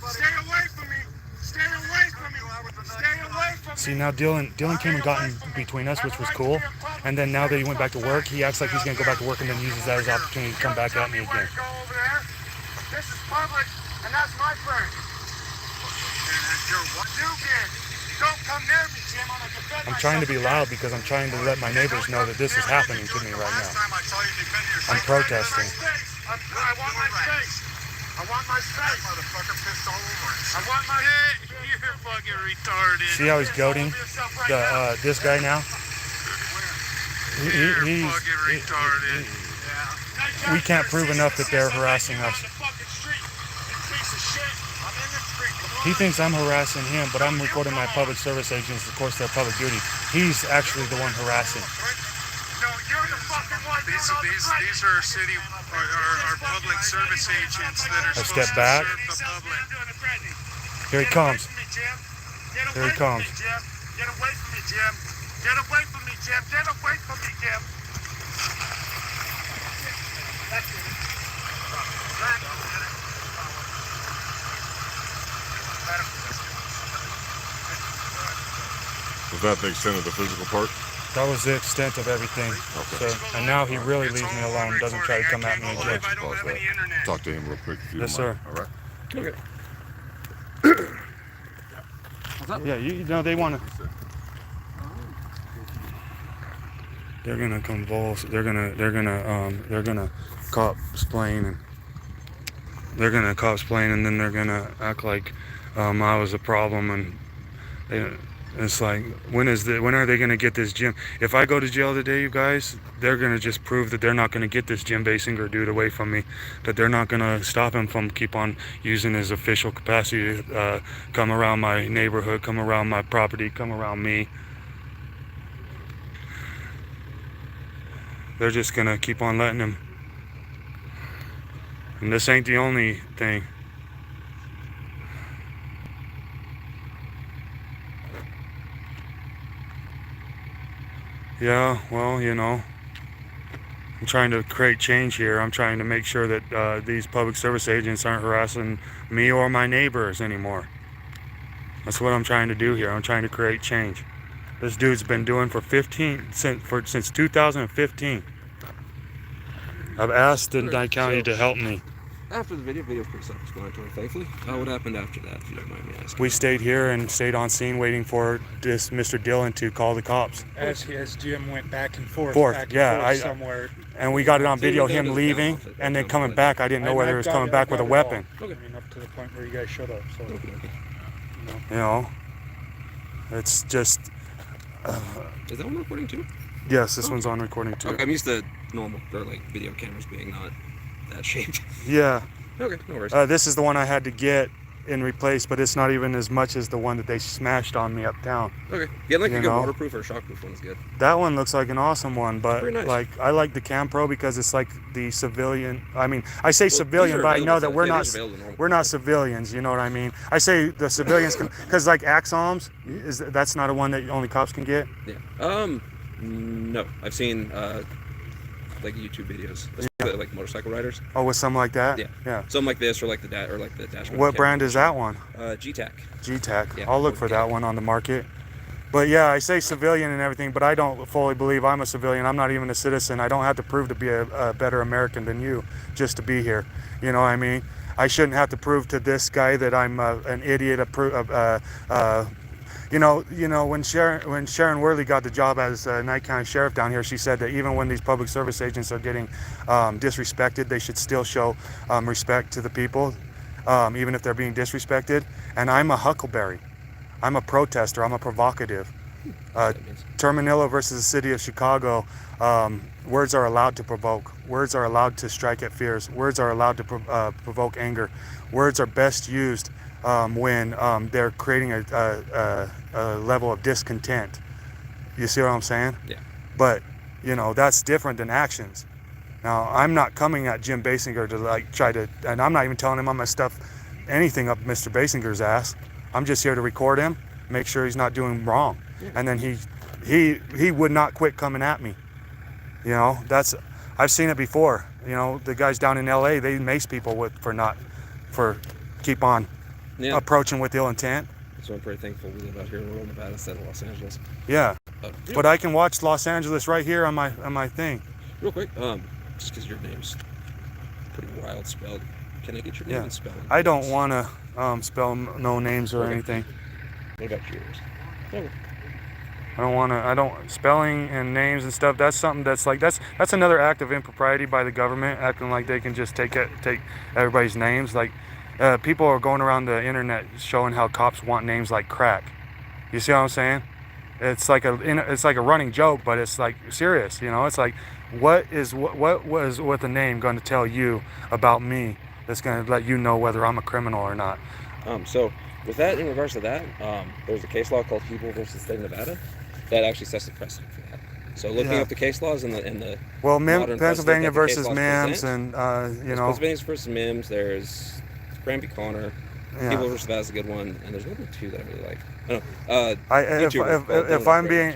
Stay away from me. Stay away from me. Stay away from me. See, now Dylan came and got in between us, which was cool. And then now that he went back to work, he acts like he's going to go back to work and then uses that as an opportunity to come back at me again. Go over there. This is public, and that's my friend. You kid. Don't come near me, Jim. I'm gonna defend I'm trying to be loud because I'm trying to let my neighbors know that this is happening to me right now. I'm protesting. I want my space. I want my space. Motherfucker pissed all over it. I want my. You're fucking retarded. See how he's goading this guy now? He's retarded. we can't prove enough that they're harassing us. He thinks I'm harassing him, but I'm recording my public service agents. Of course, they're public duty. He's actually the one harassing. No, you're the fucking one. These are city our public service agents that are I step back. to serve the public. Here he comes. Here he comes. Get away from me, Jim. Get away from me, Jim. Get away from me, Jim. Was that the extent of the physical part? That was the extent of everything. Okay. So, and now he really leaves me alone. Doesn't try to come at me again. Pause that. Talk to him real quick if you Yes, don't mind. sir. All right. Yeah, you know they want to. They're gonna convulse. They're gonna cops playing, and they're gonna cops playing, and then they're gonna act like I was a problem, and it's like when are they gonna get this Jim? If I go to jail today, you guys, they're gonna just prove that they're not gonna get this Jim Basinger dude away from me. That they're not gonna stop him from keep on using his official capacity to come around my neighborhood, come around my property, come around me. They're just gonna keep on letting him. And this ain't the only thing. Yeah, well, you know, I'm trying to create change here. I'm trying to make sure that these public service agents aren't harassing me or my neighbors anymore. That's what I'm trying to do here. I'm trying to create change. This dude's been doing since 2015. I've asked the Nye County to help me. After the video was pretty self-explanatory, thankfully. What happened after that, if you don't mind me asking? We stayed here and stayed on scene waiting for this Mr. Dillon to call the cops. As Jim went back and forth, somewhere. And we got it on video, him leaving and then coming back. I didn't know whether he was coming back with a weapon. I mean, up to the point where you guys showed up. So, You know, it's just... Is that one recording too? Yes, this one's on recording too. Okay, I'm used to normal, or like video cameras being not that shaped. Yeah. Okay, no worries. This is the one I had to get and replace, but it's not even as much as the one that they smashed on me uptown. Okay, yeah, like You a good know? waterproof or shockproof one is good. That one looks like an awesome one, but Very nice. like I like the Cam Pro because it's like the civilian. I mean, I say civilian, these are but I know available that to- we're yeah, not these are available to normal we're not civilians. You know what I mean? I say the civilians because like Axoms that's not a one that only cops can get. Yeah. No, I've seen like YouTube videos, especially like motorcycle riders. Oh, with something like that. Yeah. Something like this, or like the dashboard. What brand is that one? G-Tac. G-Tac. Yeah, I'll look for that one on the market. But yeah, I say civilian and everything, but I don't fully believe I'm a civilian. I'm not even a citizen. I don't have to prove to be a better American than you just to be here. You know what I mean? I shouldn't have to prove to this guy that I'm an idiot. You know, when Sharon Worley got the job as Nye County Sheriff down here, she said that even when these public service agents are getting disrespected, they should still show respect to the people, even if they're being disrespected. And I'm a huckleberry. I'm a protester. I'm a provocative. Terminillo versus the city of Chicago. Words are allowed to provoke. Words are allowed to strike at fears. Words are allowed to provoke anger. Words are best used when they're creating a level of discontent. You see what I'm saying? Yeah. But, you know, that's different than actions. Now, I'm not coming at Jim Basinger to like try to, and I'm not even telling him I'm gonna stuff anything up Mr. Basinger's ass. I'm just here to record him, make sure he's not doing wrong. And then he would not quit coming at me. You know, I've seen it before. You know, the guys down in LA, they mace people for keep on approaching with ill intent. So I'm pretty thankful we live out here in rural Nevada instead of Los Angeles. Yeah. But I can watch Los Angeles right here on my thing. Real quick, just because your name's pretty wild spelled, can I get your name and spelling? I don't want to spell no names or anything. What about yours? I don't spelling and names and stuff. That's something that's another act of impropriety by the government, acting like they can just take everybody's names. Like people are going around the internet showing how cops want names like crack. You see what I'm saying? It's like a running joke, but it's like serious. You know, it's like what was with a name going to tell you about me that's going to let you know whether I'm a criminal or not? So with that, in regards to that, there's a case law called People versus State of Nevada that actually sets the precedent for that. So looking up the case laws in the well, modern Pennsylvania precedent that the versus case laws Mims, present, and you know, Pennsylvania versus Mims. There's Granby Connor. Yeah. People versus that is a good one, and there's another two that I really like. I don't know. If I'm being,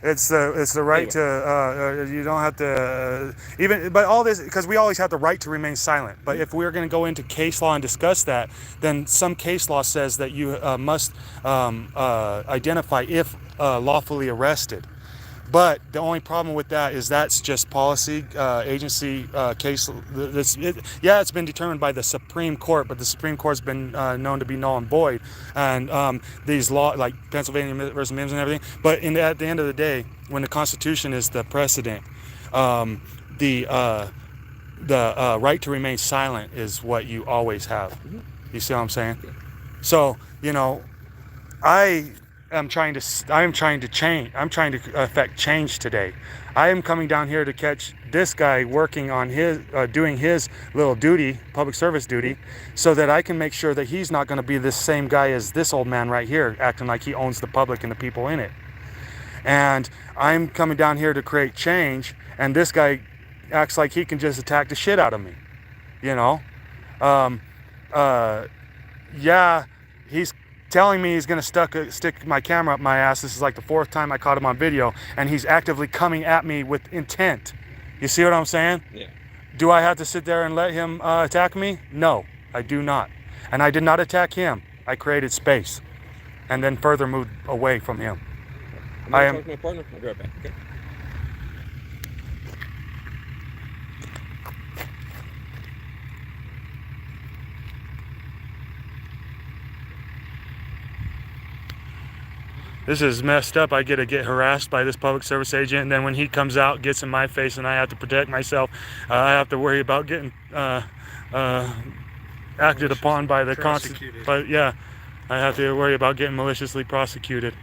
it's the right Anyway. to, you don't have to, even, but all this, because we always have the right to remain silent. But if we're going to go into case law and discuss that, then some case law says that you must identify if lawfully arrested. But the only problem with that is that's just policy, agency case. It's been determined by the Supreme Court, but the Supreme Court's been known to be null and void. And these law, like Pennsylvania versus Mims and everything. But at the end of the day, when the Constitution is the precedent, the right to remain silent is what you always have. You see what I'm saying? So, you know, I am trying to change. I'm trying to affect change today. I am coming down here to catch this guy working on his, doing his little duty, public service duty, so that I can make sure that he's not going to be the same guy as this old man right here, acting like he owns the public and the people in it. And I'm coming down here to create change, and this guy acts like he can just attack the shit out of me. You know? Yeah, he's telling me he's going to stick my camera up my ass. This is like the 4th time I caught him on video, and he's actively coming at me with intent. You see what I'm saying? Yeah. Do I have to sit there and let him attack me? No, I do not. And I did not attack him. I created space and then further moved away from him. I'm going to talk to my partner. I'll be right back, okay? This is messed up. I get harassed by this public service agent, and then when he comes out, gets in my face, and I have to protect myself. I have to worry about getting acted upon by the prosecuted. But yeah, I have to worry about getting maliciously prosecuted.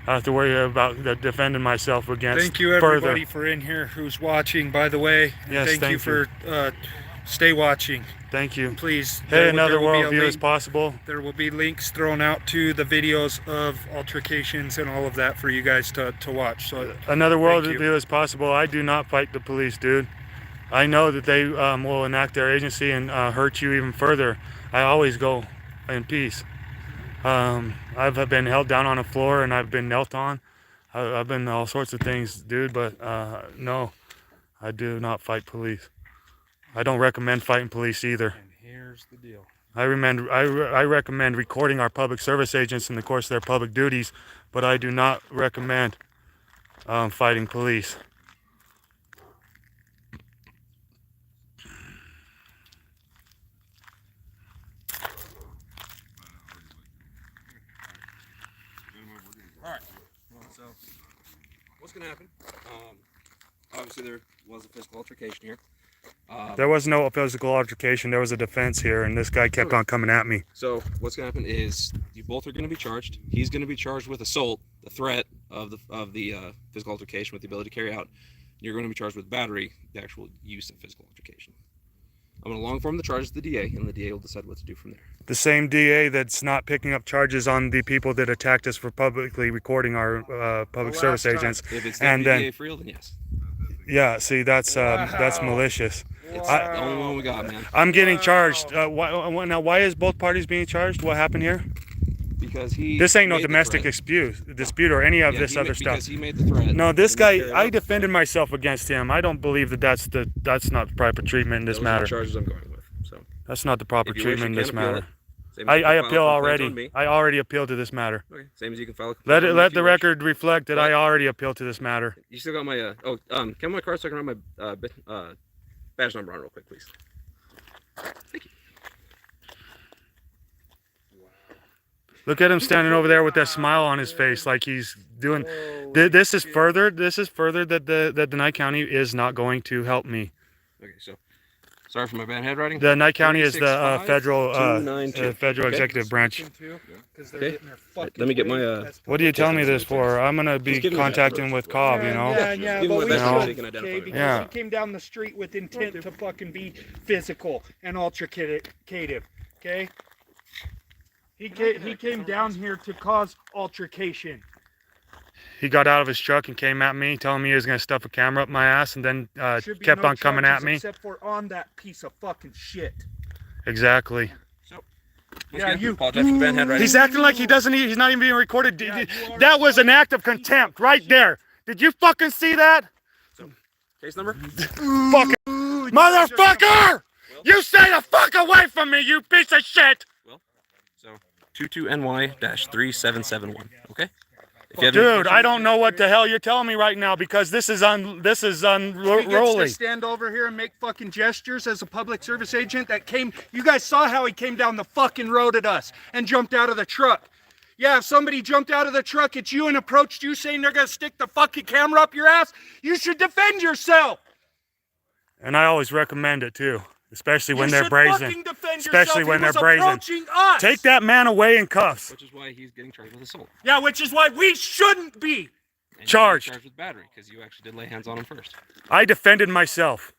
I have to worry about defending myself against. Thank you everybody for in here who's watching, by the way. And Yes, thank you for stay watching. Thank you. Please. Hey, another worldview is possible. There will be links thrown out to the videos of altercations and all of that for you guys to watch. So Another thank you. worldview is possible. I do not fight the police, dude. I know that they will enact their agency and hurt you even further. I always go in peace. I've been held down on the floor and I've been knelt on. I've been all sorts of things, dude, but no, I do not fight police. I don't recommend fighting police either. And here's the deal. I recommend recording our public service agents in the course of their public duties, but I do not recommend fighting police. Alright, so what's going to happen? Obviously there was a physical altercation here. There was no physical altercation. There was a defense here, and this guy kept on coming at me. So what's going to happen is you both are going to be charged. He's going to be charged with assault, the threat of the physical altercation with the ability to carry out. You're going to be charged with battery, the actual use of physical altercation. I'm going to long form the charges to the DA, and the DA will decide what to do from there. The same DA that's not picking up charges on the people that attacked us for publicly recording our public service agents. If it's And DA then, for real, then yes. yeah, see, that's malicious. It's the only one we got, man. I'm getting charged. Why is both parties being charged? What happened here? Because he. This ain't no made the domestic threat. dispute or any of Yeah, this other stuff. Because he made the threat. No, this and he guy, carried I out defended myself against him. I don't believe that's not the proper treatment in this those are the matter. charges I'm going with. So That's not the proper if you wish, treatment in you this can appeal matter. it. Same as you I can file appeal a complaint already. on me. I already appealed to this matter. Okay. Same as you can file a complaint Let on me let if the you wish. record reflect that I already appealed to this matter. You still got my can I have my card so I can run my badge number on real quick, please. Thank you. Look at him standing over there with that smile on his face, like he's doing. This is further that the Nye County is not going to help me. Okay, so sorry for my bad handwriting. The Nye County is the 365 federal 292. federal Okay. executive branch. Okay. Let me get my What are you telling me this for? I'm gonna be Just give me that contacting number. with Cobb, you know. Yeah, Give but me we my badge badge so should, you can identify okay, me. because Yeah. he came down the street with intent to fucking be physical and altercative, okay? He came down here to cause altercation. He got out of his truck and came at me, telling me he was gonna stuff a camera up my ass, and then Should be kept no on coming at charges me. except for on that piece of fucking shit. Exactly. So Yeah, you. Apologize for the bad handwriting. He's acting like he doesn't. He's not even being recorded. Yeah, you are That was an act of contempt right there. Did you fucking see that? Case number? Fucking motherfucker! You stay the fuck away from me, you piece of shit! So 22NY-3771. Okay. If you have any Dude, questions- I don't know what the hell you're telling me right now because this is He gets unruly. to stand over here and make fucking gestures as a public service agent that came. You guys saw how he came down the fucking road at us and jumped out of the truck. Yeah, if somebody jumped out of the truck at you and approached you saying they're gonna stick the fucking camera up your ass, you should defend yourself. And I always recommend it too, especially when You they're should brazen. fucking defend Especially yourself. when He they're was brazen. approaching us. Take that man away in cuffs. Which is why he's getting charged with assault. Yeah, which is why we shouldn't be. And Charged. You're charged with battery because you actually did lay hands on him first. I defended myself.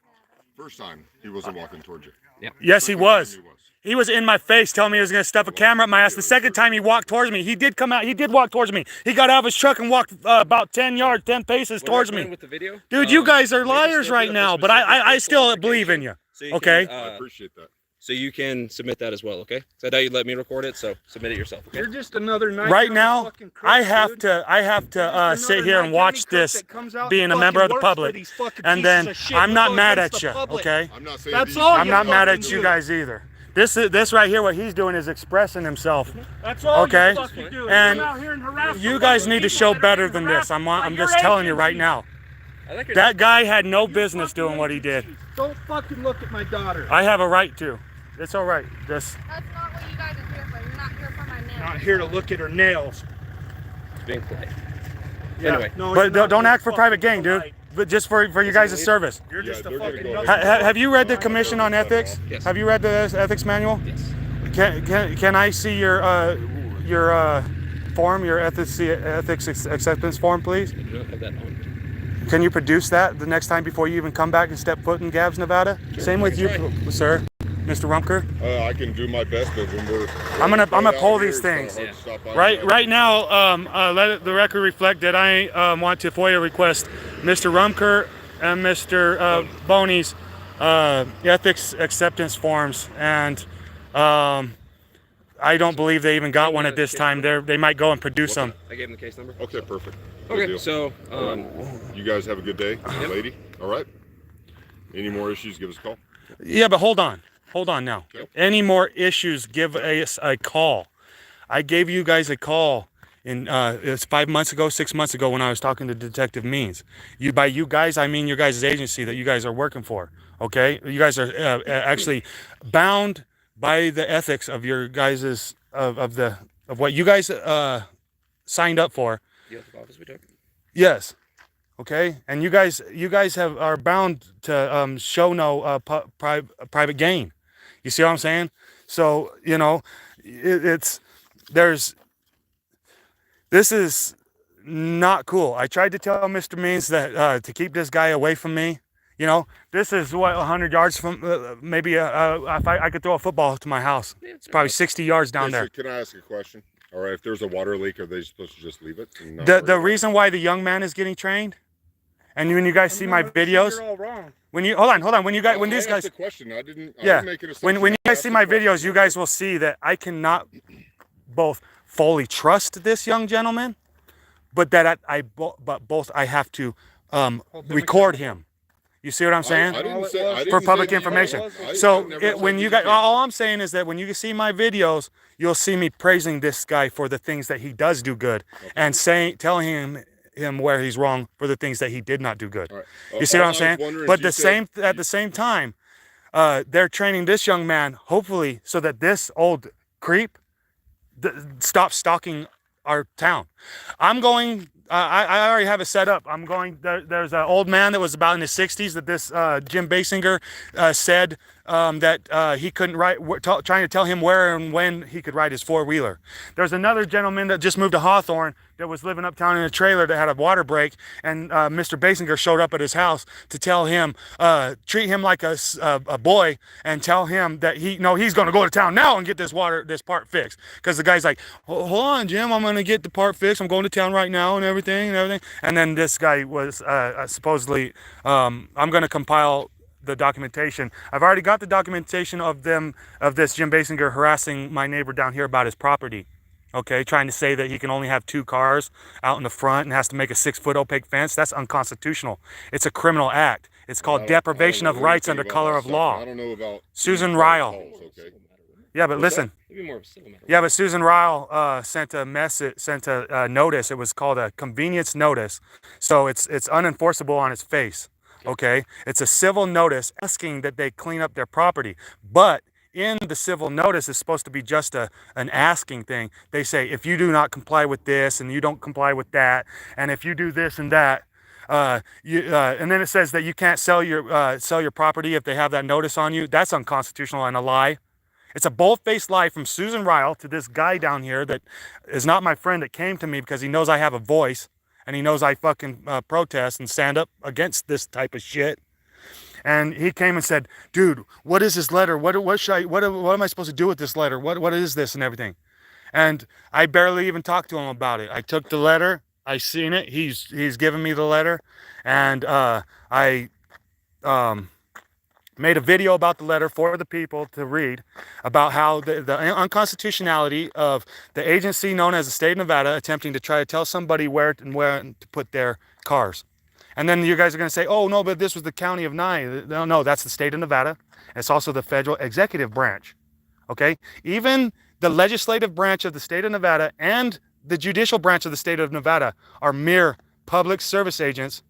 First time he wasn't walking towards you. Yes, he Second was. time he was. He was in my face telling me he was going to stuff a camera up my ass. The second time he walked towards me, he did come out. He did walk towards me. He got out of his truck and walked about 10 paces towards me. With the video, Dude, you guys are maybe liars still right put up now, a but I specific still qualification. believe in you. So you Okay. Can, I appreciate that. so you can submit that as well, okay? So I doubt you'd let me record it, so submit it yourself, okay? You're just another night. Right now, I have to sit here and watch this being a member of the public, and then I'm not mad at you, okay? I'm not saying That's these all I'm you not mad fucking at you do. guys either. This right here, what he's doing is expressing himself. That's all Okay, you fucking do. and Come out here and harass You the guys fucking need to people show that are better being than this. harassed I'm by just your telling you right agencies. now. I like your That guy had no You business fucking doing what he did. agencies. Don't fucking look at my daughter. I have a right to. It's all right. This. That's not what you guys are here for. You're not here for my nails. Not here to look at her nails. being polite. Yeah, Anyway. no, But you're not don't being act for private fucking gain, dude. polite. But just for you guys' service. You're just a they're gonna fucking go nut. ahead. Have you read the Commission on Ethics? Yes. Have you read the ethics manual? Yes. Can I see your form, your ethics acceptance form, please? I do not have that on. Can you produce that the next time before you even come back and step foot in Gabs, Nevada? Same with you, sir, Mr. Rumker. I can do my best, but when we're I'm gonna out pull here, these it's kinda things. hard to stop by Right, and right now, let the record reflect that I want to FOIA request Mr. Rumker and Mr. Boney's ethics acceptance forms, and I don't believe they even got one at this time. They might go and produce them. I gave him the case number. Okay, perfect. Good Okay, deal. so You guys have a good day, lady. All right. Any more issues? Give us a call. Yeah, but hold on now. Yep. Any more issues? Give us a call. I gave you guys a call in it's 5 months ago, 6 months ago when I was talking to Detective Means. By you guys, I mean your guys' agency that you guys are working for. Okay, you guys are actually bound by the ethics of your guys' of what you guys signed up for. the oath of office we took. Yes. Okay, and you guys are bound to show no private gain. You see what I'm saying? So this is not cool. I tried to tell Mr. Means that to keep this guy away from me. This is what 100 yards from maybe if I could throw a football to my house. It's probably 60 yards down Hey, there. so can I ask a question? All right, if there's a water leak, are they supposed to just leave it? and not The worry about it? reason why the young man is getting trained, and when you guys see my videos, You're all wrong. when you hold on, when you guys, when I these asked guys, the question. I didn't yeah, make an when assumption. you I guys asked see the my question. videos, you guys will see that I cannot both fully trust this young gentleman, but that I have to record him. You see what I'm saying? I didn't say, I For didn't public say information. I So never said when you guys, all I'm saying is that when you see my videos, you'll see me praising this guy for the things that he does do good, and telling him where he's wrong for the things that he did not do good. All right. You see All what I I'm was saying? wondering is But you said- at the same time, they're training this young man hopefully so that this old creep stops stalking our town. I'm going. I already have it set up. I'm going. There's an old man that was about in his 60s that this Jim Basinger said that he couldn't ride, trying to tell him where and when he could ride his four-wheeler. There's another gentleman that just moved to Hawthorne that was living uptown in a trailer that had a water break, and Mr. Basinger showed up at his house to tell him, treat him like a boy, and tell him that he's going to go to town now and get this part fixed. Because the guy's like, hold on, Jim, I'm going to get the part fixed. I'm going to town right now and everything. And then this guy was supposedly, I'm going to compile the documentation. I've already got the documentation of this Jim Basinger harassing my neighbor down here about his property. Okay, trying to say that he can only have 2 cars out in the front and has to make a 6-foot opaque fence. That's unconstitutional. It's a criminal act. It's called deprivation of rights under color of law. I don't know about Susan Ryle. Okay. Yeah, but listen. Maybe more of a civil matter. Yeah, but Susan Ryle sent a notice. It was called a convenience notice. So it's unenforceable on its face. Okay? It's a civil notice asking that they clean up their property. But in the civil notice, it's supposed to be just an asking thing. They say, if you do not comply with this and you don't comply with that, and if you do this and that, and then it says that you can't sell your property if they have that notice on you. That's unconstitutional and a lie. It's a bold-faced lie from Susan Ryle to this guy down here that is not my friend, that came to me because he knows I have a voice and he knows I fucking protest and stand up against this type of shit. And he came and said, dude, what is this letter? What am I supposed to do with this letter? What is this and everything? And I barely even talked to him about it. I took the letter, I seen it, he's given me the letter, and I made a video about the letter for the people to read about how the unconstitutionality of the agency known as the state of Nevada attempting to try to tell somebody where to put their cars. And then you guys are going to say, oh, no, but this was the county of Nye. No, that's the state of Nevada. It's also the federal executive branch, okay? Even the legislative branch of the state of Nevada and the judicial branch of the state of Nevada are mere public service agents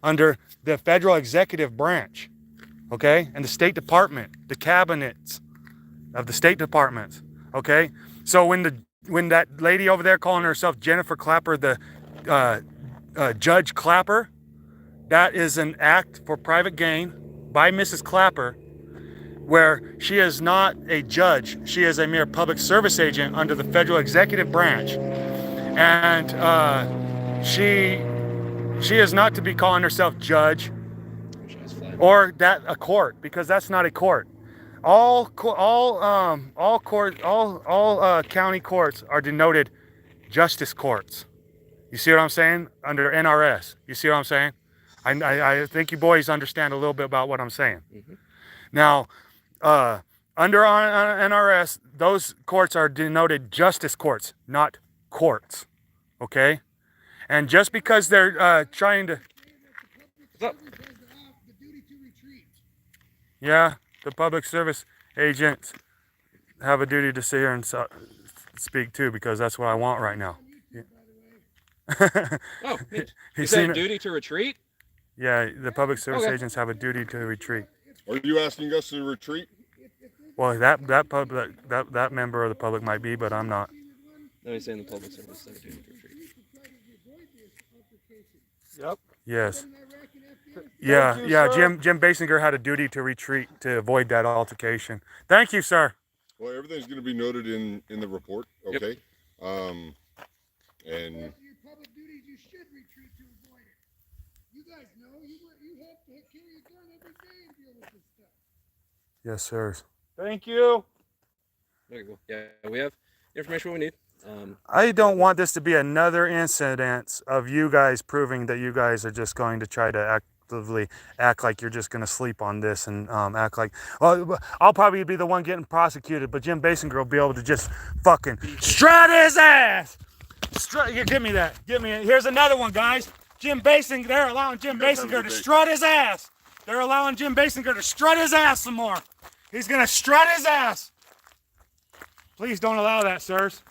under the federal executive branch, okay? And the State Department, the cabinets of the State Departments, okay? So when that lady over there calling herself Jennifer Clapper, the Judge Clapper, that is an act for private gain by Mrs. Clapper, where she is not a judge. She is a mere public service agent under the federal executive branch. And she is not to be calling herself judge or that a court, because that's not a court. All county courts are denoted justice courts. You see what I'm saying? Under NRS. You see what I'm saying? I think you boys understand a little bit about what I'm saying. Mm-hmm. Now, under NRS, those courts are denoted justice courts, not courts. Okay? And just because they're trying to... Yeah, the public service agents have a duty to sit here and speak too, because that's what I want right now. Yeah. Oh, is that duty to retreat? Yeah, the public service agents have a duty to retreat. Are you asking us to retreat? Well, that member of the public might be, but I'm not. No, he's saying the public service has a duty to retreat. Yep. Yes. Yeah. Jim Basinger had a duty to retreat to avoid that altercation. Thank you, sir. Well, everything's going to be noted in the report. Okay. Yep. And your public duties, you should retreat to avoid it. You guys know you have to carry a gun every day and deal with this stuff. Yes, sir. Thank you. There you go. Yeah, we have information we need. I don't want this to be another incident of you guys proving that you guys are just going to try to actively act like you're just going to sleep on this and act like, well, I'll probably be the one getting prosecuted, but Jim Basinger will be able to just fucking strut his ass. Give me that. Give me it. Here's another one, guys. Jim Basinger, they're allowing Jim Basinger to strut his ass. They're allowing Jim Basinger to strut his ass some more. He's going to strut his ass. Please don't allow that, sirs.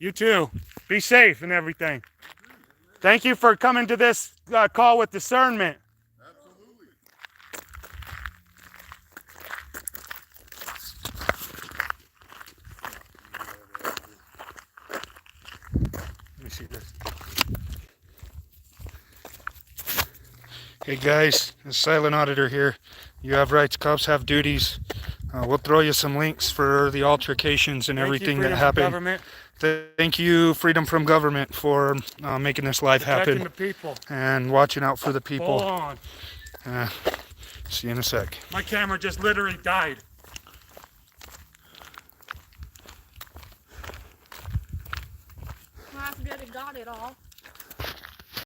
You too. Be safe and everything. Thank you for coming to this call with discernment. absolutely. Let me see this. Hey guys, the silent auditor here. You have rights, cops have duties. We'll throw you some links for the altercations and everything that happened. Thank you, Freedom from Government, for making this live happen. The people. And watching out for the people. Hold on. See you in a sec. My camera just literally died. Well, that's good. It got it all.